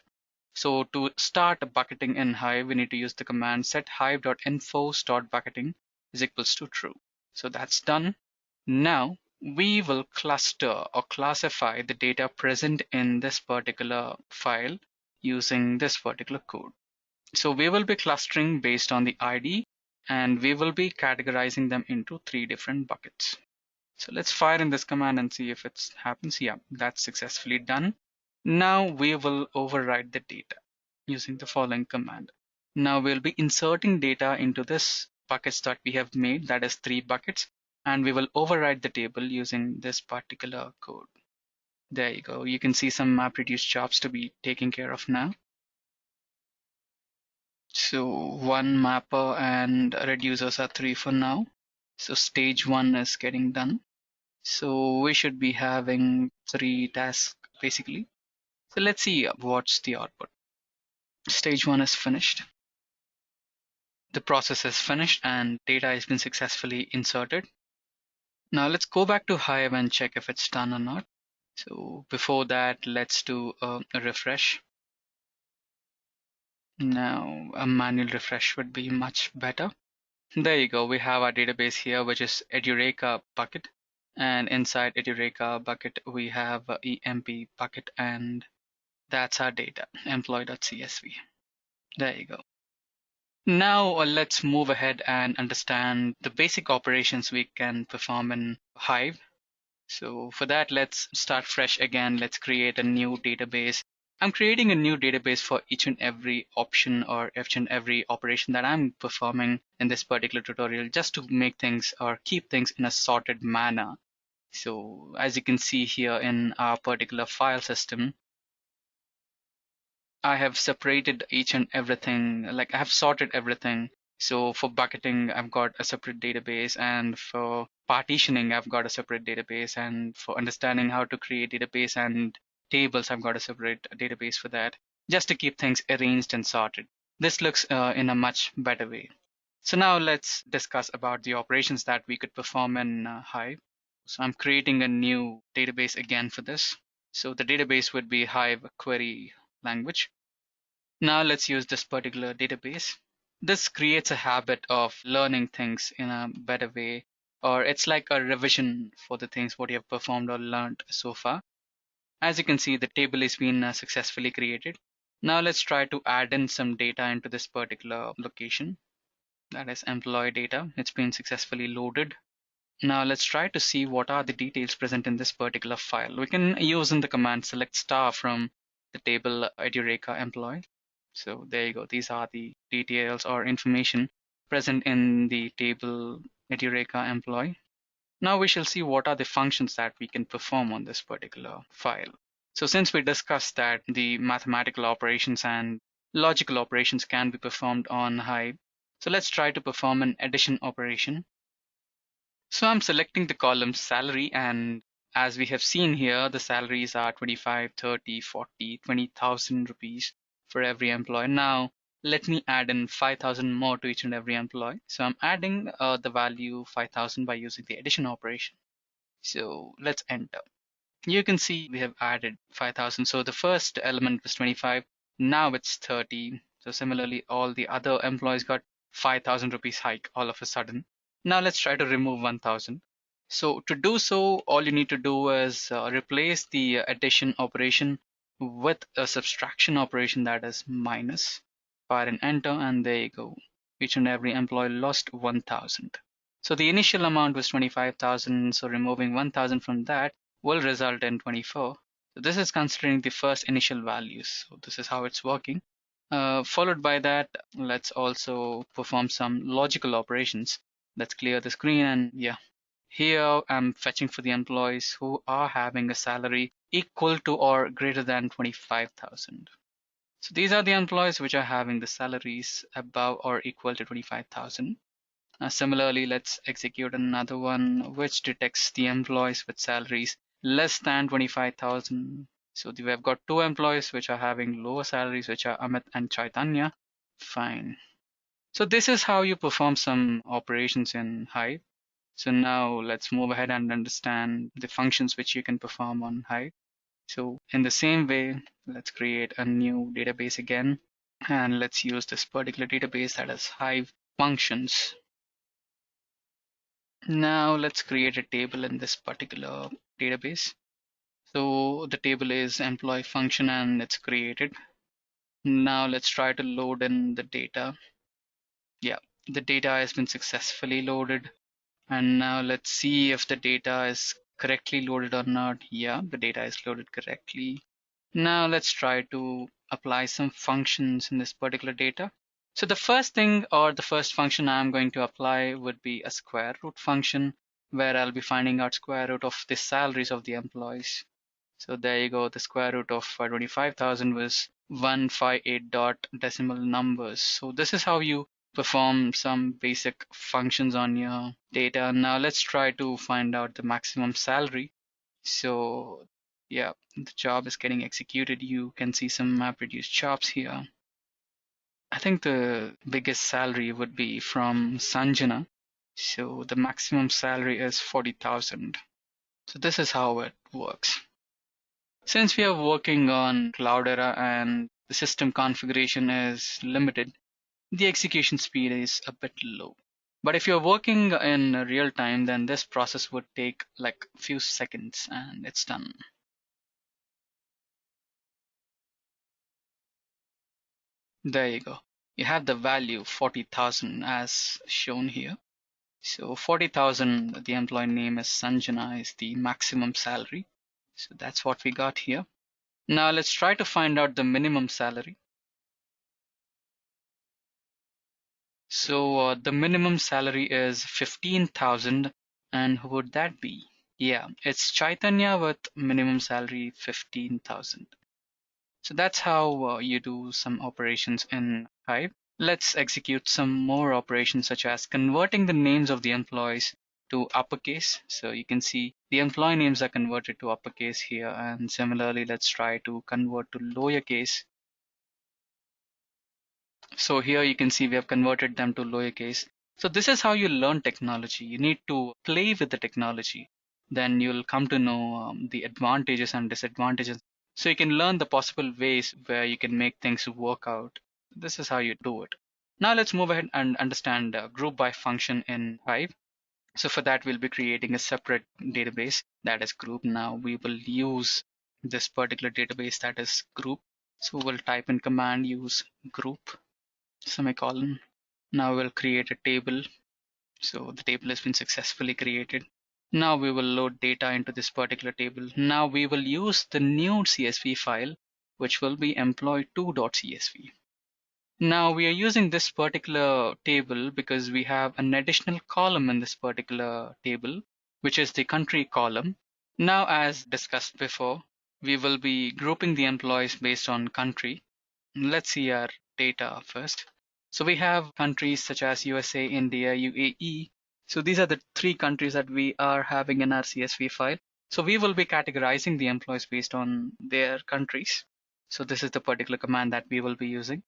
So to start bucketing in Hive, we need to use the command set hive.info.bucketing is equals to true. So that's done. Now we will cluster or classify the data present in this particular file using this particular code. So we will be clustering based on the ID and we will be categorizing them into 3 different buckets. So let's fire in this command and see if it happens. Yeah, that's successfully done. Now we will override the data using the following command. Now we'll be inserting data into this buckets that we have made, that is 3 buckets, and we will override the table using this particular code. There you go. You can see some map reduce jobs to be taken care of now. So one mapper and reducers are 3 for now. So stage 1 is getting done. So we should be having 3 tasks basically. So let's see what's the output. Stage 1 is finished. The process is finished and data has been successfully inserted. Now let's go back to Hive and check if it's done or not. So before that, let's do a refresh. Now a manual refresh would be much better. There you go. We have our database here, which is Edureka bucket. And inside Edureka bucket, we have EMP bucket, and that's our data, employee.csv. There you go. Now let's move ahead and understand the basic operations we can perform in Hive. So for that, let's start fresh again. Let's create a new database. I'm creating a new database for each and every option or each and every operation that I'm performing in this particular tutorial, just to make things or keep things in a sorted manner. So as you can see here in our particular file system, I have separated each and everything, like I have sorted everything So for bucketing, I've got a separate database, and for partitioning, I've got a separate database, and for understanding how to create database and tables, I've got a separate database for that, just to keep things arranged and sorted. This looks in a much better way. So now let's discuss about the operations that we could perform in Hive. So I'm creating a new database again for this. So the database would be Hive query language. Now let's use this particular database. This creates a habit of learning things in a better way, or it's like a revision for the things what you have performed or learned so far. As you can see, the table has been successfully created. Now let's try to add in some data into this particular location. That is employee data. It's been successfully loaded. Now let's try to see what are the details present in this particular file. We can use in the command select star from the table Edureka employee. So there you go. These are the details or information present in the table Edureka employee. Now we shall see what are the functions that we can perform on this particular file. So since we discussed that the mathematical operations and logical operations can be performed on Hive, so let's try to perform an addition operation. So I'm selecting the column salary, and as we have seen here, the salaries are 25, 30, 40, 20,000 rupees for every employee. Now let me add in 5,000 more to each and every employee. So I'm adding the value 5,000 by using the addition operation. So let's enter. You can see we have added 5,000. So the first element was 25. Now it's 30. So similarly, all the other employees got 5,000 rupees hike all of a sudden. Now let's try to remove 1,000. So to do so, all you need to do is replace the addition operation with a subtraction operation, that is minus. Fire and enter, and there you go. Each and every employee lost 1,000. So the initial amount was 25,000. So removing 1,000 from that will result in 24. So this is considering the first initial values. So this is how it's working. Followed by that, let's also perform some logical operations. Let's clear the screen, and yeah, here I'm fetching for the employees who are having a salary equal to or greater than 25,000. So these are the employees which are having the salaries above or equal to 25,000. Similarly, let's execute another one which detects the employees with salaries less than 25,000. So we have got two employees which are having lower salaries, which are Amit and Chaitanya. Fine. So this is how you perform some operations in Hive. So now let's move ahead and understand the functions which you can perform on Hive. So in the same way, let's create a new database again, and let's use this particular database, that is Hive functions. Now let's create a table in this particular database. So the table is employee function, and it's created. Now let's try to load in the data. Yeah, the data has been successfully loaded. And now let's see if the data is correctly loaded or not. Yeah, the data is loaded correctly. Now let's try to apply some functions in this particular data. So the first thing, or the first function I'm going to apply, would be a square root function, where I'll be finding out square root of the salaries of the employees. So there you go. The square root of 25,000 was 158 dot decimal numbers. So this is how you perform some basic functions on your data. Now let's try to find out the maximum salary. So yeah, the job is getting executed. You can see some map reduced jobs here. I think the biggest salary would be from Sanjana. So the maximum salary is 40,000. So this is how it works. Since we are working on Cloudera and the system configuration is limited, the execution speed is a bit low. But if you're working in real time, then this process would take like a few seconds and it's done. There you go. You have the value 40,000 as shown here. So 40,000, the employee name is Sanjana, is the maximum salary. So that's what we got here. Now let's try to find out the minimum salary. So the minimum salary is 15,000, and who would that be? Yeah, it's Chaitanya with minimum salary 15,000. So that's how you do some operations in Hive. Let's execute some more operations such as converting the names of the employees to uppercase. So you can see the employee names are converted to uppercase here, and similarly let's try to convert to lowercase. So here you can see we have converted them to lowercase. So this is how you learn technology. You need to play with the technology. Then you'll come to know the advantages and disadvantages. So you can learn the possible ways where you can make things work out. This is how you do it. Now let's move ahead and understand group by function in Hive. So for that, we'll be creating a separate database that is group. Now we will use this particular database that is group. So we'll type in command use group semicolon. Now we'll create a table. So the table has been successfully created. Now we will load data into this particular table. Now we will use the new CSV file, which will be employee2.csv. Now we are using this particular table because we have an additional column in this particular table, which is the country column. Now, as discussed before, we will be grouping the employees based on country. Let's see our data first. So we have countries such as USA, India, UAE. So these are the three countries that we are having in our CSV file. So we will be categorizing the employees based on their countries. So this is the particular command that we will be using.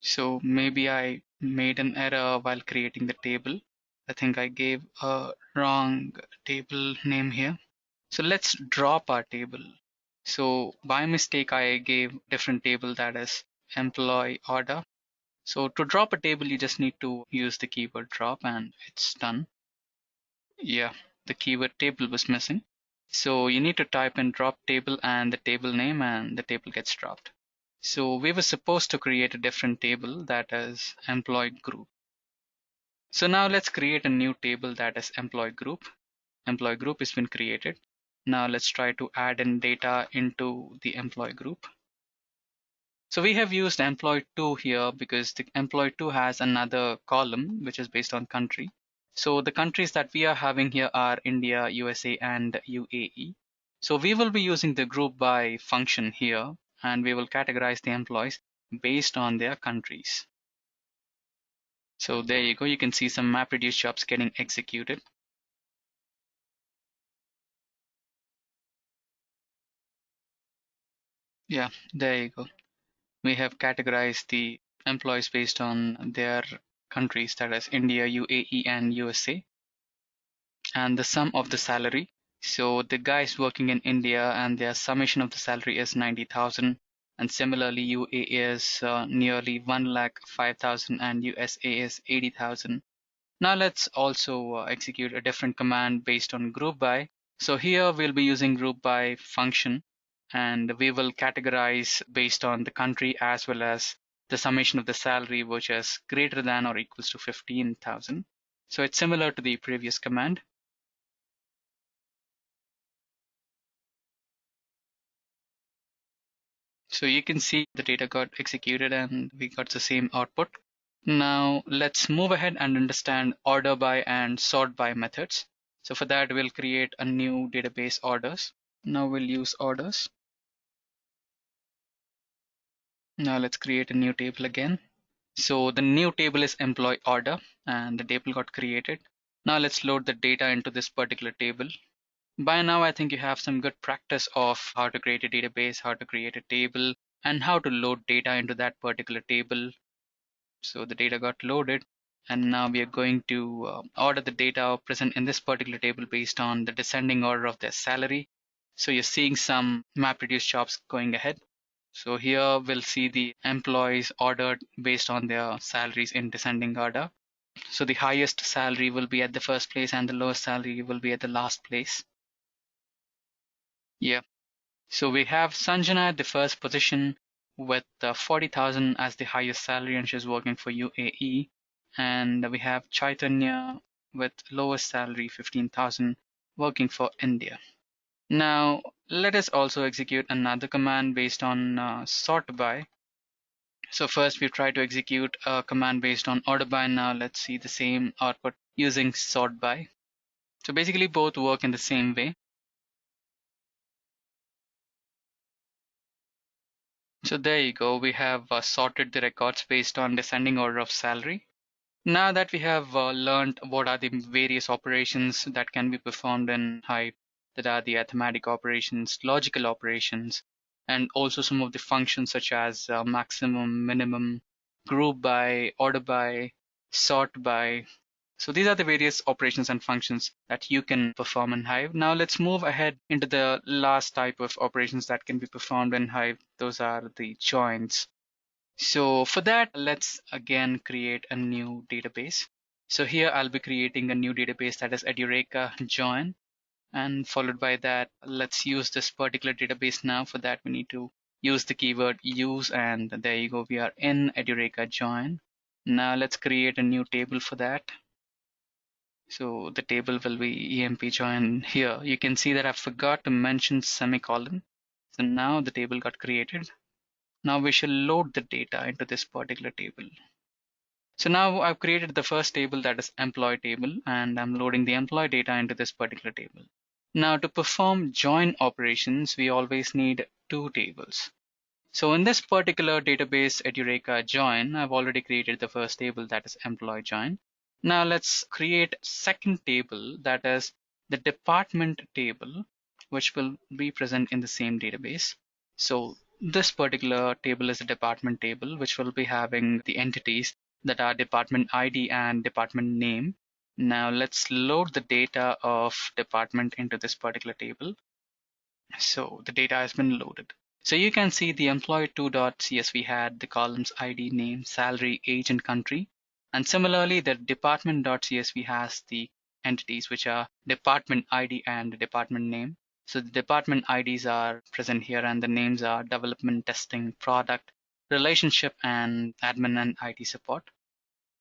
So maybe I made an error while creating the table. I think I gave a wrong table name here. So let's drop our table. So by mistake, I gave different table that is employee order. So to drop a table, you just need to use the keyword drop and it's done. Yeah, the keyword table was missing. So you need to type in drop table and the table name and the table gets dropped. So we were supposed to create a different table that is employee group. So now let's create a new table that is employee group. Employee group has been created. Now let's try to add in data into the employee group. So we have used employee 2 here because the employee 2 has another column which is based on country. So the countries that we are having here are India, USA, and UAE. So we will be using the group by function here, and we will categorize the employees based on their countries. So there you go. You can see some MapReduce jobs getting executed. Yeah, there you go. We have categorized the employees based on their countries, that is India, UAE, and USA, and the sum of the salary. So the guys working in India and their summation of the salary is 90,000, and similarly UAE is nearly 1,05,000 and USA is 80,000. Now let's also execute a different command based on group by. So here we'll be using group by function, and we will categorize based on the country as well as the summation of the salary, which is greater than or equals to 15,000. So it's similar to the previous command. So you can see the data got executed and we got the same output. Now let's move ahead and understand order by and sort by methods. So for that, we'll create a new database orders. Now we'll use orders. Now let's create a new table again. So the new table is employee order and the table got created. Now let's load the data into this particular table. By now, I think you have some good practice of how to create a database, how to create a table, and how to load data into that particular table. So the data got loaded, and now we are going to order the data present in this particular table based on the descending order of their salary. So you're seeing some MapReduce jobs going ahead. So here we'll see the employees ordered based on their salaries in descending order. So the highest salary will be at the first place and the lowest salary will be at the last place. Yeah. So we have Sanjana at the first position with 40,000 as the highest salary, and she's working for UAE. And we have Chaitanya with lowest salary, 15,000, working for India. Now, let us also execute another command based on sort by. So first we try to execute a command based on order by. Now let's see the same output using sort by. So basically both work in the same way. So there you go. We have sorted the records based on descending order of salary. Now that we have learned what are the various operations that can be performed in Hive, that are the arithmetic operations, logical operations, and also some of the functions such as maximum, minimum, group by, order by, sort by. So these are the various operations and functions that you can perform in Hive. Now let's move ahead into the last type of operations that can be performed in Hive. Those are the joins. So for that, let's again create a new database. So here I'll be creating a new database that is Edureka join, and followed by that, let's use this particular database now. For that, we need to use the keyword use, and there you go. We are in Edureka join. Now let's create a new table for that. So the table will be emp join here. You can see that I forgot to mention semicolon. So now the table got created. Now we shall load the data into this particular table. So now I've created the first table, that is employee table, and I'm loading the employee data into this particular table. Now to perform join operations, we always need two tables. So in this particular database, Edureka join, I've already created the first table, that is employee join. Now let's create second table, that is the department table, which will be present in the same database. So this particular table is a department table, which will be having the entities that are department ID and department name. Now let's load the data of department into this particular table. So the data has been loaded. So you can see the employee2.csv had the columns ID, name, salary, age, and country. And similarly, the department.csv has the entities which are department ID and department name. So the department IDs are present here and the names are development, testing, product, relationship, and admin and IT support.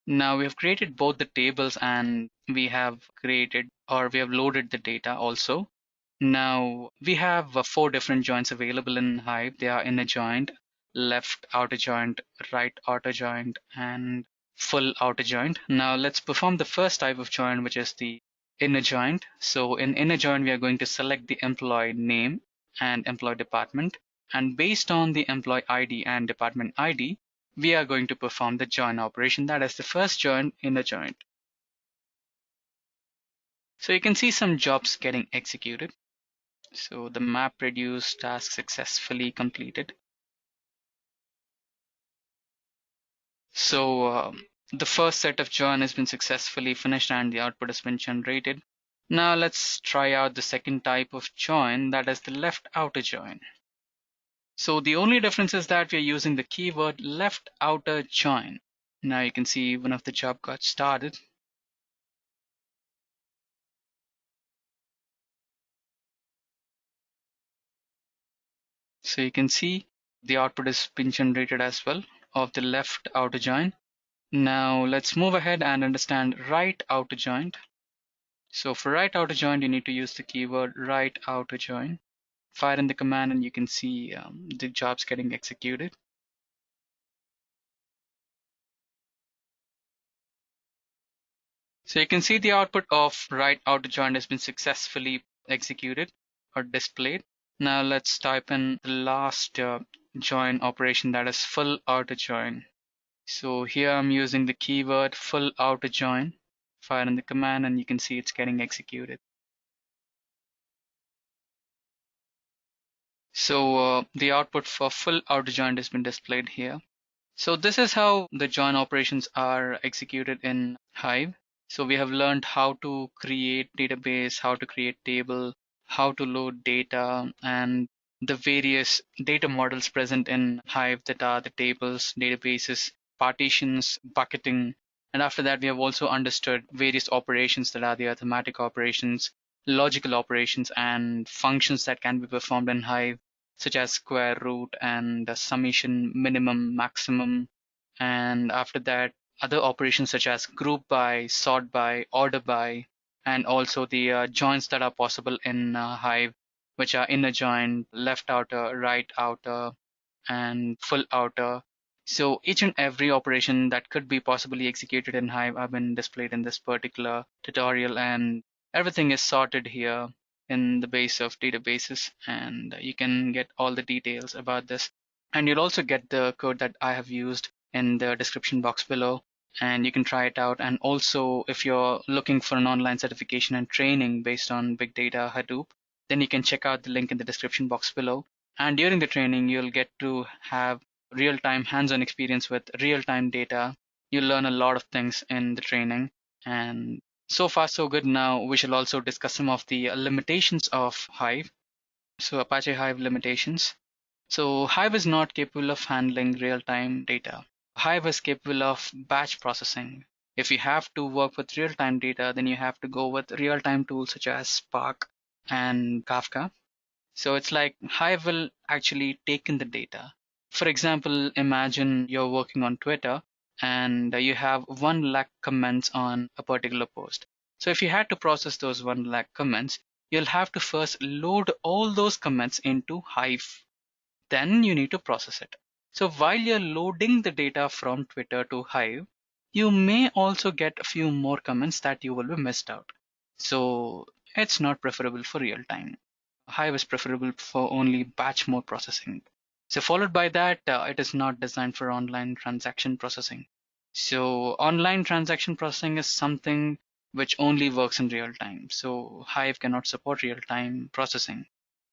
Now we have created both the tables and we have created or we have loaded the data also. Now we have four different joins available in Hive. They are inner joint, left outer joint, right outer joint, and full outer joint. Now let's perform the first type of join, which is the inner joint. So in inner joint, we are going to select the employee name and employee department. And based on the employee ID and department ID, we are going to perform the join operation. That is the first join, inner joint. So you can see some jobs getting executed. So the map reduce task successfully completed. So the first set of join has been successfully finished and the output has been generated. Now let's try out the second type of join, that is the left outer join. So the only difference is that we are using the keyword left outer join. Now you can see one of the job got started. So you can see the output has been generated as well of the left outer join. Now let's move ahead and understand right outer joint. So for right outer joint, you need to use the keyword right outer join. Fire in the command and you can see the jobs getting executed. So you can see the output of right outer joint has been successfully executed or displayed. Now let's type in the last join operation, that is full outer join. So here I'm using the keyword full outer join. Fire in the command and you can see it's getting executed. So the output for full outer joint has been displayed here. So this is how the join operations are executed in Hive. So we have learned how to create database, how to create table, how to load data, and the various data models present in Hive, that are the tables, databases, partitions, bucketing. And after that, we have also understood various operations that are the arithmetic operations, logical operations, and functions that can be performed in Hive, such as square root and summation, minimum, maximum. And after that, other operations such as group by, sort by, order by, and also the joins that are possible in Hive, which are inner join, left outer, right outer, and full outer. So each and every operation that could be possibly executed in Hive have been displayed in this particular tutorial, and everything is sorted here in the base of databases, and you can get all the details about this And you'll also get the code that I have used in the description box below, and you can try it out. And also, if you're looking for an online certification and training based on big data Hadoop, then you can check out the link in the description box below. And during the training, you'll get to have real-time hands-on experience with real-time data. You'll learn a lot of things in the training. And so far, so good. Now, we shall also discuss some of the limitations of Hive. So Apache Hive limitations. So Hive is not capable of handling real-time data. Hive is capable of batch processing. If you have to work with real-time data, then you have to go with real-time tools such as Spark and Kafka. So it's like Hive will actually take in the data. For example, imagine you're working on Twitter and you have 1 lakh comments on a particular post. So if you had to process those 1 lakh comments, you'll have to first load all those comments into Hive. Then you need to process it. So while you're loading the data from Twitter to Hive, you may also get a few more comments that you will be missed out. So it's not preferable for real time. Hive is preferable for only batch mode processing. So followed by that, it is not designed for online transaction processing. So online transaction processing is something which only works in real time. So Hive cannot support real time processing.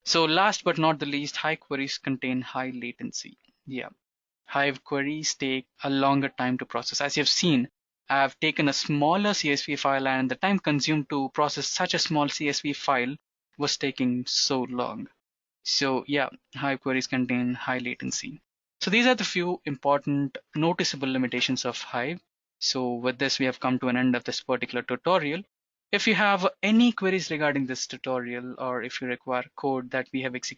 So last but not the least, Hive queries contain high latency. Yeah, Hive queries take a longer time to process. As you've seen, I've taken a smaller CSV file and the time consumed to process such a small CSV file was taking so long. So yeah, Hive queries contain high latency. So these are the few important noticeable limitations of Hive. So with this, we have come to an end of this particular tutorial. If you have any queries regarding this tutorial, or if you require code that we have executed